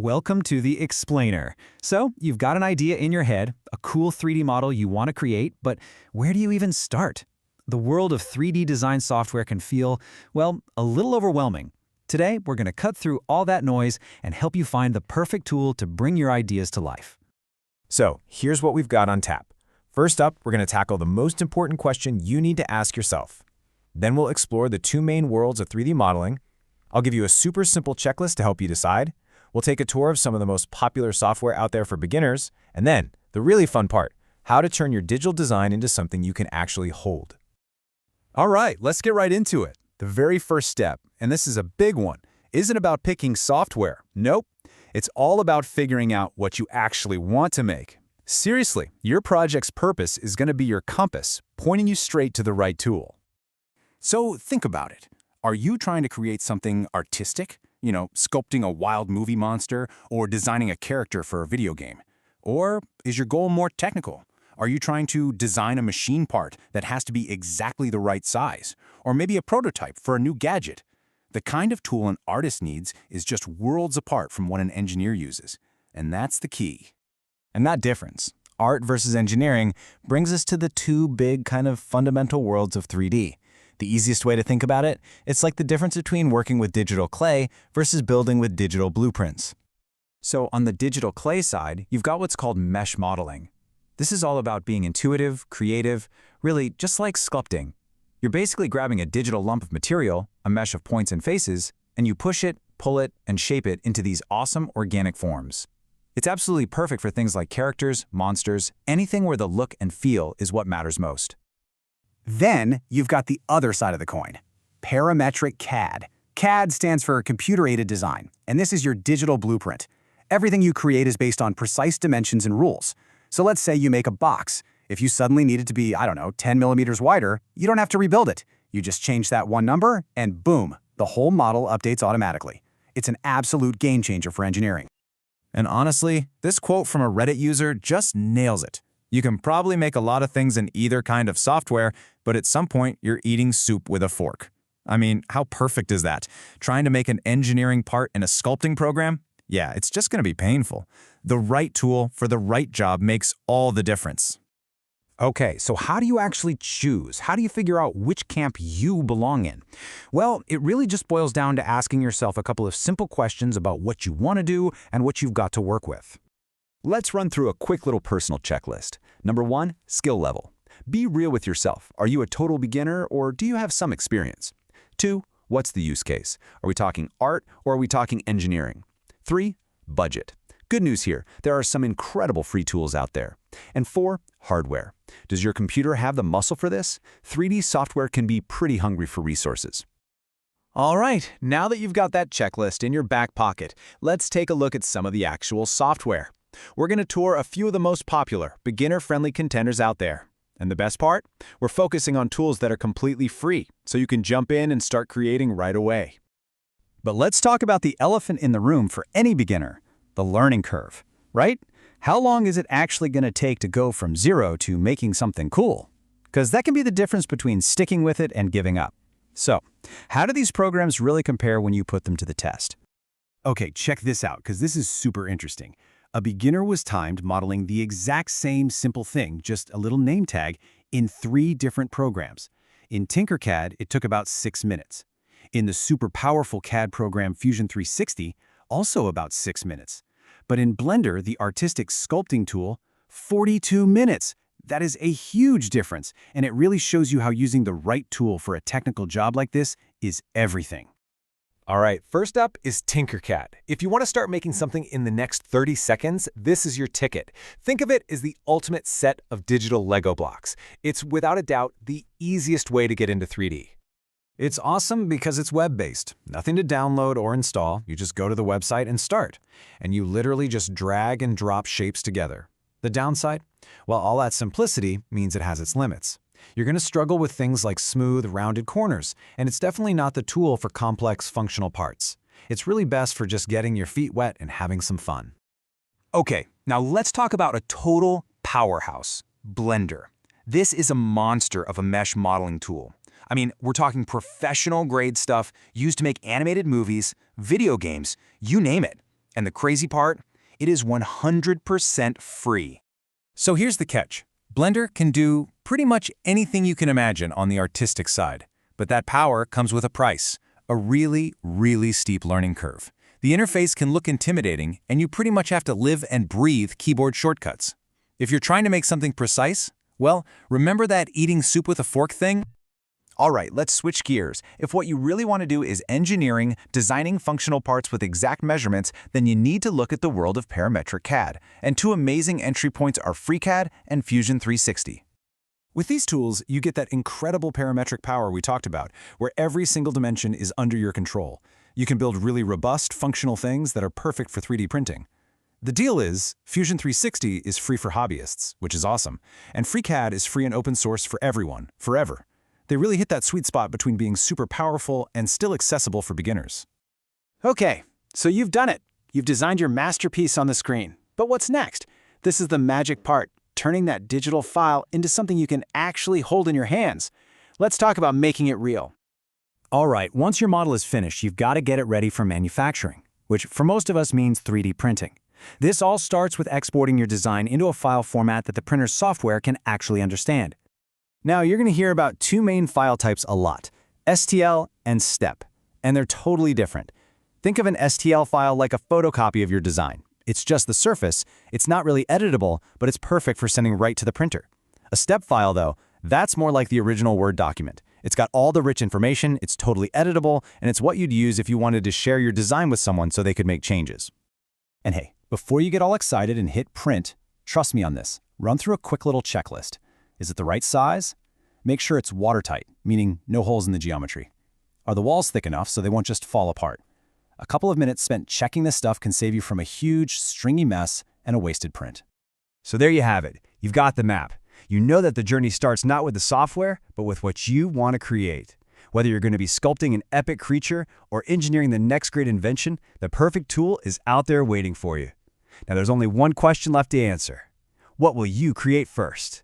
Welcome to the Explainer. So, you've got an idea in your head, a cool 3D model you want to create, but where do you even start? The world of 3D design software can feel, well, a little overwhelming. Today, we're going to cut through all that noise and help you find the perfect tool to bring your ideas to life. So, here's what we've got on tap. First up, we're going to tackle the most important question you need to ask yourself. Then we'll explore the two main worlds of 3D modeling. I'll give you a super simple checklist to help you decide. We'll take a tour of some of the most popular software out there for beginners. And then, the really fun part, how to turn your digital design into something you can actually hold. All right, let's get right into it. The very first step, and this is a big one, isn't about picking software. Nope. It's all about figuring out what you actually want to make. Seriously, your project's purpose is going to be your compass, pointing you straight to the right tool. So think about it. Are you trying to create something artistic? Sculpting a wild movie monster or designing a character for a video game? Or is your goal more technical? Are you trying to design a machine part that has to be exactly the right size? Or maybe a prototype for a new gadget? The kind of tool an artist needs is just worlds apart from what an engineer uses. And that's the key. And that difference, art versus engineering, brings us to the two big kind of fundamental worlds of 3D. The easiest way to think about it, it's like the difference between working with digital clay versus building with digital blueprints. So on the digital clay side, you've got what's called mesh modeling. This is all about being intuitive, creative, really just like sculpting. You're basically grabbing a digital lump of material, a mesh of points and faces, and you push it, pull it, and shape it into these awesome organic forms. It's absolutely perfect for things like characters, monsters, anything where the look and feel is what matters most. Then you've got the other side of the coin, Parametric CAD. CAD stands for Computer-Aided Design, and this is your digital blueprint. Everything you create is based on precise dimensions and rules. So let's say you make a box. If you suddenly need it to be, 10 millimeters wider, you don't have to rebuild it. You just change that one number, and boom, the whole model updates automatically. It's an absolute game changer for engineering. And honestly, this quote from a Reddit user just nails it. You can probably make a lot of things in either kind of software, but at some point, you're eating soup with a fork. I mean, how perfect is that? Trying to make an engineering part in a sculpting program? Yeah, it's just going to be painful. The right tool for the right job makes all the difference. Okay, so how do you actually choose? How do you figure out which camp you belong in? Well, it really just boils down to asking yourself a couple of simple questions about what you want to do and what you've got to work with. Let's run through a quick little personal checklist. Number 1, skill level. Be real with yourself. Are you a total beginner or do you have some experience? 2, what's the use case? Are we talking art or are we talking engineering? 3, budget. Good news here, there are some incredible free tools out there. And 4, hardware. Does your computer have the muscle for this? 3D software can be pretty hungry for resources. All right, now that you've got that checklist in your back pocket, let's take a look at some of the actual software. We're going to tour a few of the most popular, beginner-friendly contenders out there. And the best part? We're focusing on tools that are completely free, so you can jump in and start creating right away. But let's talk about the elephant in the room for any beginner, the learning curve, right? How long is it actually going to take to go from zero to making something cool? Because that can be the difference between sticking with it and giving up. So, how do these programs really compare when you put them to the test? Okay, check this out, because this is super interesting. A beginner was timed modeling the exact same simple thing, just a little name tag, in 3 different programs. In Tinkercad, it took about 6 minutes. In the super powerful CAD program Fusion 360, also about 6 minutes. But in Blender, the artistic sculpting tool, 42 minutes. That is a huge difference, and it really shows you how using the right tool for a technical job like this is everything. All right, first up is Tinkercad. If you want to start making something in the next 30 seconds, this is your ticket. Think of it as the ultimate set of digital Lego blocks. It's without a doubt the easiest way to get into 3D. It's awesome because it's web-based. Nothing to download or install. You just go to the website and start. And you literally just drag and drop shapes together. The downside? Well, all that simplicity means it has its limits. You're going to struggle with things like smooth, rounded corners, and it's definitely not the tool for complex functional parts. It's really best for just getting your feet wet and having some fun. Okay, now let's talk about a total powerhouse, Blender. This is a monster of a mesh modeling tool. I mean, we're talking professional grade stuff used to make animated movies, video games, you name it. And the crazy part? It is 100% free. So here's the catch. Blender can do pretty much anything you can imagine on the artistic side. But that power comes with a price, a really, really steep learning curve. The interface can look intimidating, and you pretty much have to live and breathe keyboard shortcuts. If you're trying to make something precise, well, remember that eating soup with a fork thing? All right, let's switch gears. If what you really want to do is engineering, designing functional parts with exact measurements, then you need to look at the world of Parametric CAD. And two amazing entry points are FreeCAD and Fusion 360. With these tools, you get that incredible parametric power we talked about, where every single dimension is under your control. You can build really robust, functional things that are perfect for 3D printing. The deal is, Fusion 360 is free for hobbyists, which is awesome, and FreeCAD is free and open source for everyone, forever. They really hit that sweet spot between being super powerful and still accessible for beginners. Okay, so you've done it. You've designed your masterpiece on the screen. But what's next? This is the magic part, turning that digital file into something you can actually hold in your hands. Let's talk about making it real. All right, once your model is finished, you've got to get it ready for manufacturing, which for most of us means 3D printing. This all starts with exporting your design into a file format that the printer's software can actually understand. Now, you're going to hear about two main file types a lot, STL and STEP, and they're totally different. Think of an STL file like a photocopy of your design. It's just the surface, it's not really editable, but it's perfect for sending right to the printer. A STEP file, though, that's more like the original Word document. It's got all the rich information, it's totally editable, and it's what you'd use if you wanted to share your design with someone so they could make changes. And hey, before you get all excited and hit print, trust me on this. Run through a quick little checklist. Is it the right size? Make sure it's watertight, meaning no holes in the geometry. Are the walls thick enough so they won't just fall apart? A couple of minutes spent checking this stuff can save you from a huge, stringy mess and a wasted print. So there you have it. You've got the map. You know that the journey starts not with the software, but with what you want to create. Whether you're going to be sculpting an epic creature or engineering the next great invention, the perfect tool is out there waiting for you. Now there's only one question left to answer. What will you create first?